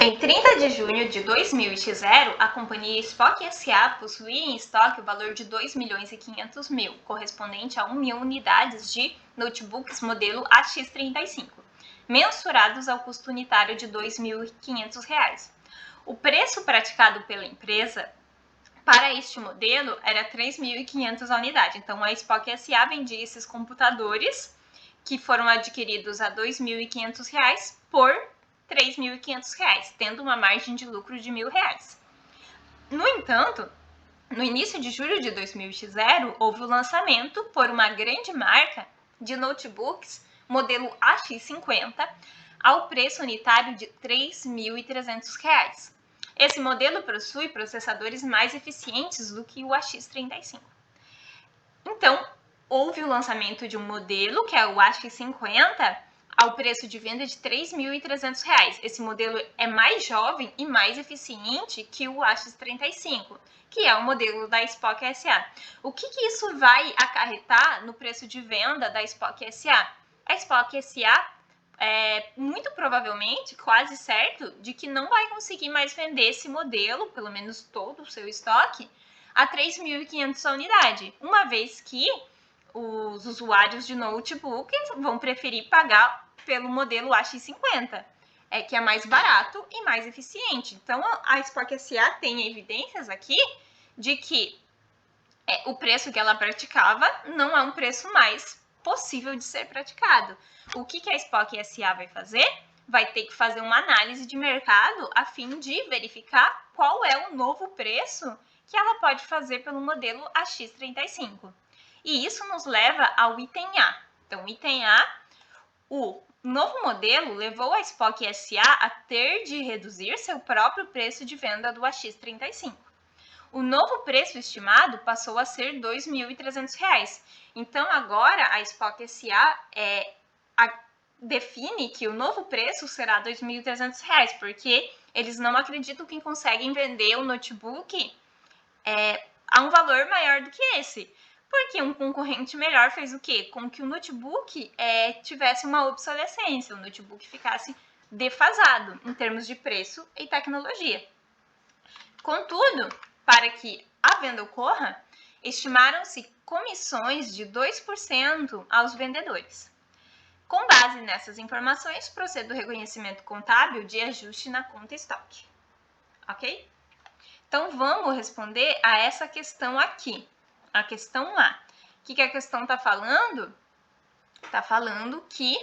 Em 30 de junho de 2000, a companhia Spock S.A. possuía em estoque o valor de 2.500.000, correspondente a 1.000 unidades de notebooks modelo AX35, mensurados ao custo unitário de R$ 2.500. O preço praticado pela empresa para este modelo era 3.500 a unidade. Então, a Spock S.A. vendia esses computadores, que foram adquiridos a R$ 2.500, por R$ 3.500, tendo uma margem de lucro de R$ 1.000. No entanto, no início de julho de 2000, houve o lançamento por uma grande marca de notebooks modelo AX50 ao preço unitário de R$ 3.300. Esse modelo possui processadores mais eficientes do que o AX35. Então, houve o lançamento de um modelo, que é o AX50, ao preço de venda de R$ 3.300. Esse modelo é mais jovem e mais eficiente que o AX35, que é o modelo da Spock S.A. O que isso vai acarretar no preço de venda da Spock S.A.? A Spock S.A. muito provavelmente, quase certo, de que não vai conseguir mais vender esse modelo, pelo menos todo o seu estoque, a 3.500 a unidade, uma vez que os usuários de notebook vão preferir pagar pelo modelo AX50, que é mais barato e mais eficiente. Então, a Spock S.A. tem evidências aqui de que o preço que ela praticava não é um preço mais possível de ser praticado. O que a Spock S.A. vai fazer? Vai ter que fazer uma análise de mercado a fim de verificar qual é o novo preço que ela pode fazer pelo modelo AX35. E isso nos leva ao item A. Então, item A, o novo modelo levou a Spock S.A. a ter de reduzir seu próprio preço de venda do AX35. O novo preço estimado passou a ser R$ 2.300. Então, agora a Spock S.A. define que o novo preço será R$ 2.300, porque eles não acreditam que conseguem vender o notebook a um valor maior do que esse. Porque um concorrente melhor fez o quê? Com que o notebook tivesse uma obsolescência, o notebook ficasse defasado em termos de preço e tecnologia. Contudo, para que a venda ocorra, estimaram-se comissões de 2% aos vendedores. Com base nessas informações, procede o reconhecimento contábil de ajuste na conta estoque. Ok? Então, vamos responder a essa questão aqui, a questão A. O que a questão está falando? Está falando que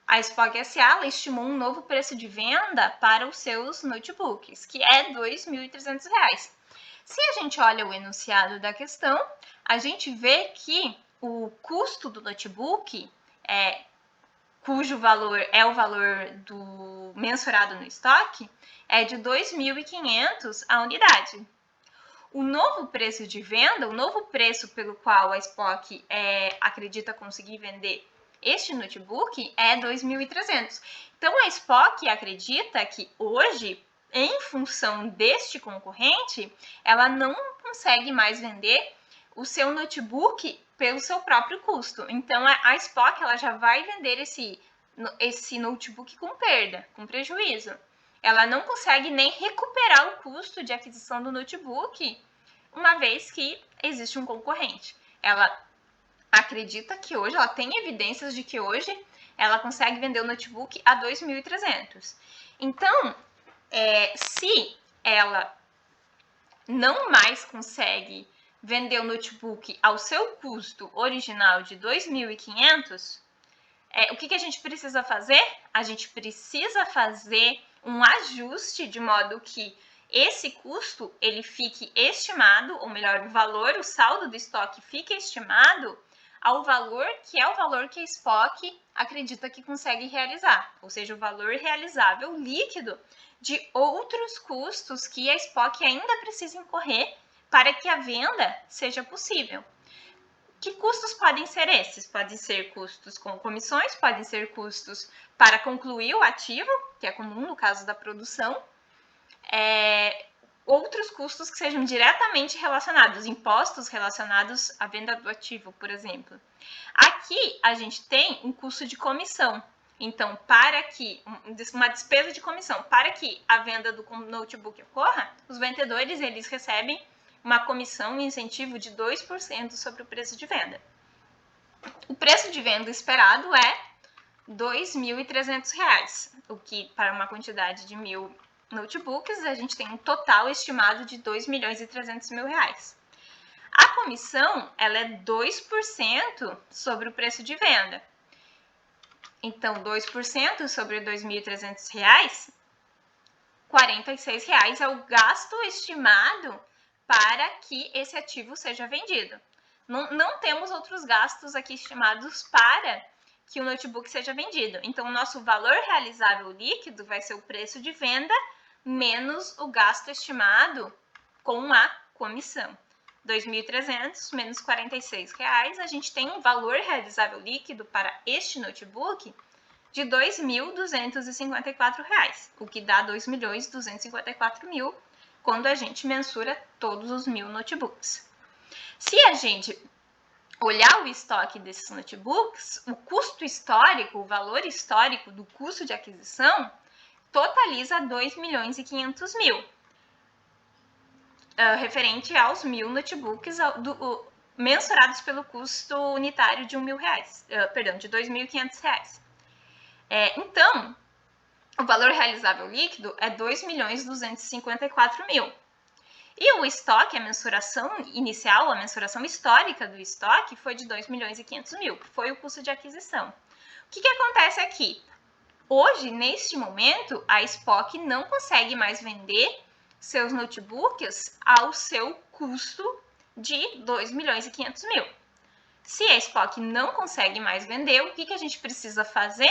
a Spock S.A. estimou um novo preço de venda para os seus notebooks, que é R$ 2.300. Se a gente olha o enunciado da questão, a gente vê que o custo do notebook, cujo valor é o valor do mensurado no estoque, é de R$ 2.500 a unidade. O novo preço de venda, o novo preço pelo qual a Spock acredita conseguir vender este notebook é R$ 2.300. Então, a Spock acredita que hoje, em função deste concorrente, ela não consegue mais vender o seu notebook pelo seu próprio custo. Então, a Spock ela já vai vender esse notebook com perda, com prejuízo. Ela não consegue nem recuperar o custo de aquisição do notebook, uma vez que existe um concorrente. Ela acredita que hoje, ela tem evidências de que hoje ela consegue vender o notebook a 2.300. Então, se ela não mais consegue vender o notebook ao seu custo original de 2.500, o que a gente precisa fazer? A gente precisa fazer um ajuste de modo que esse custo ele fique estimado, ou melhor, o valor, o saldo do estoque fique estimado ao valor que é o valor que a Spock acredita que consegue realizar, ou seja, o valor realizável líquido de outros custos que a Spock ainda precisa incorrer para que a venda seja possível. Que custos podem ser esses? Podem ser custos com comissões, podem ser custos para concluir o ativo, que é comum no caso da produção, outros custos que sejam diretamente relacionados, impostos relacionados à venda do ativo, por exemplo. Aqui a gente tem um custo de comissão. Então, para que uma despesa de comissão, para que a venda do notebook ocorra, os vendedores eles recebem uma comissão, um incentivo de 2% sobre o preço de venda. O preço de venda esperado é R$ 2.300, o que para uma quantidade de 1.000 notebooks, a gente tem um total estimado de R$ 2.300.000. A comissão ela é 2% sobre o preço de venda. Então, 2% sobre R$ 2.300, R$ 46 é o gasto estimado para que esse ativo seja vendido. Não temos outros gastos aqui estimados para que o notebook seja vendido. Então, o nosso valor realizável líquido vai ser o preço de venda menos o gasto estimado com a comissão. R$ 2.300 menos R$ 46, a gente tem um valor realizável líquido para este notebook de R$ 2.254, o que dá R$ 2.254.000 quando a gente mensura todos os 1.000 notebooks. Se a gente olhar o estoque desses notebooks, o custo histórico, o valor histórico do custo de aquisição, totaliza R$ 2.500.000, referente aos 1.000 notebooks mensurados pelo custo unitário de de R$ 2.500. Então, o valor realizável líquido é R$ 2.254.000. E o estoque, a mensuração inicial, a mensuração histórica do estoque foi de R$ 2.500.000, que foi o custo de aquisição. O que acontece aqui? Hoje, neste momento, a Spock não consegue mais vender seus notebooks ao seu custo de R$ 2.500.000. Se a Spock não consegue mais vender, o que a gente precisa fazer?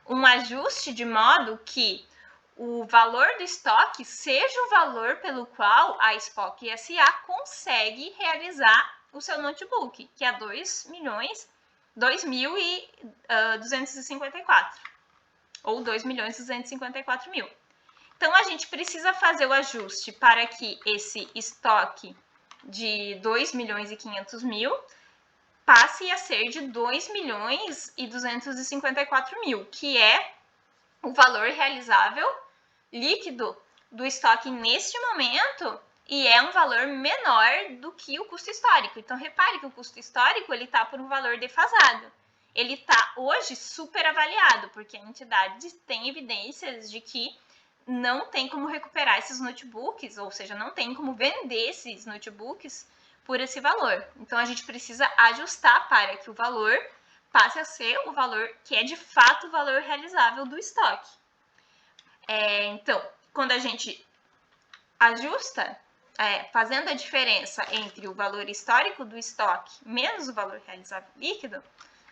Um ajuste de modo que o valor do estoque seja o valor pelo qual a Spock SA consegue realizar o seu notebook, que é R$ 2.254, ou R$ 2.254.000. Então, a gente precisa fazer o ajuste para que esse estoque de R$ 2.500.000 passe a ser de R$ 2.254.000, que é o valor realizável líquido do estoque neste momento, e é um valor menor do que o custo histórico. Então, repare que o custo histórico está por um valor defasado. Ele está hoje super avaliado, porque a entidade tem evidências de que não tem como recuperar esses notebooks, ou seja, não tem como vender esses notebooks por esse valor. Então, a gente precisa ajustar para que o valor passe a ser o valor que é de fato o valor realizável do estoque. Então, quando a gente ajusta, fazendo a diferença entre o valor histórico do estoque menos o valor realizável líquido,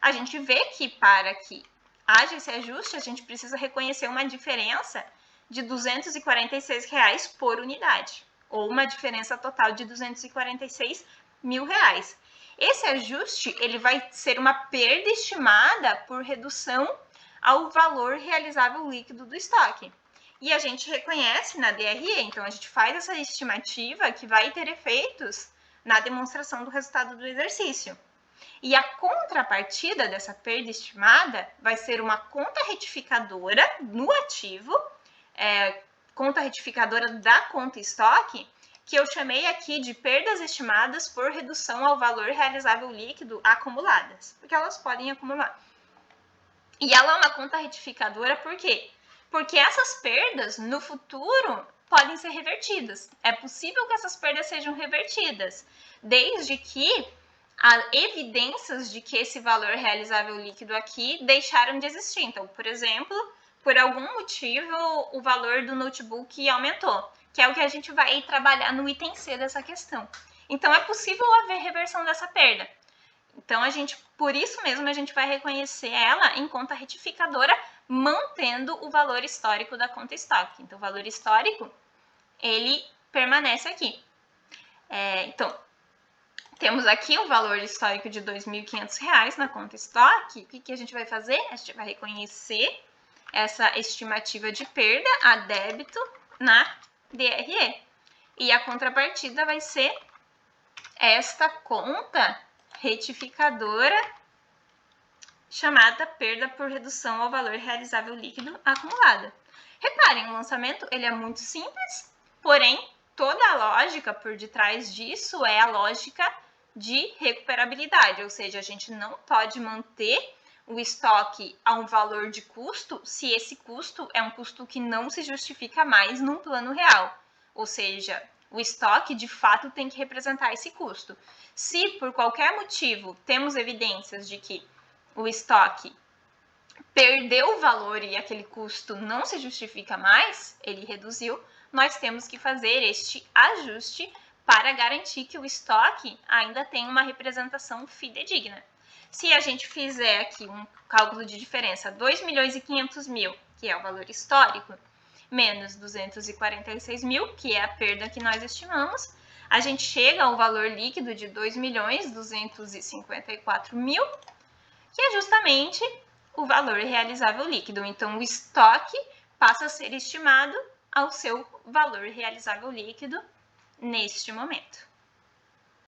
a gente vê que para que haja esse ajuste, a gente precisa reconhecer uma diferença de R$ 246 por unidade, ou uma diferença total de R$ 246.000. Esse ajuste ele vai ser uma perda estimada por redução ao valor realizável líquido do estoque. E a gente reconhece na DRE, então a gente faz essa estimativa que vai ter efeitos na demonstração do resultado do exercício. E a contrapartida dessa perda estimada vai ser uma conta retificadora no ativo, conta retificadora da conta estoque, que eu chamei aqui de perdas estimadas por redução ao valor realizável líquido acumuladas, porque elas podem acumular. E ela é uma conta retificadora por quê? Porque essas perdas, no futuro, podem ser revertidas. É possível que essas perdas sejam revertidas, desde que há evidências de que esse valor realizável líquido aqui deixaram de existir. Então, por exemplo, por algum motivo, o valor do notebook aumentou, que é o que a gente vai trabalhar no item C dessa questão. Então, é possível haver reversão dessa perda. Então, por isso mesmo, a gente vai reconhecer ela em conta retificadora, mantendo o valor histórico da conta estoque. Então, o valor histórico, ele permanece aqui. Então, temos aqui o valor histórico de R$ 2.500 na conta estoque. O que a gente vai fazer? A gente vai reconhecer essa estimativa de perda a débito na DRE. E a contrapartida vai ser esta conta retificadora chamada perda por redução ao valor realizável líquido acumulada. Reparem, o lançamento ele é muito simples, porém toda a lógica por detrás disso é a lógica de recuperabilidade, ou seja, a gente não pode manter o estoque a um valor de custo se esse custo é um custo que não se justifica mais num plano real, ou seja, o estoque de fato tem que representar esse custo. Se por qualquer motivo temos evidências de que o estoque perdeu o valor e aquele custo não se justifica mais, ele reduziu, nós temos que fazer este ajuste para garantir que o estoque ainda tem uma representação fidedigna. Se a gente fizer aqui um cálculo de diferença, 2.500.000, que é o valor histórico, menos 246 mil, que é a perda que nós estimamos, a gente chega ao valor líquido de 2.254.000, que é justamente o valor realizável líquido. Então, o estoque passa a ser estimado ao seu valor realizável líquido neste momento.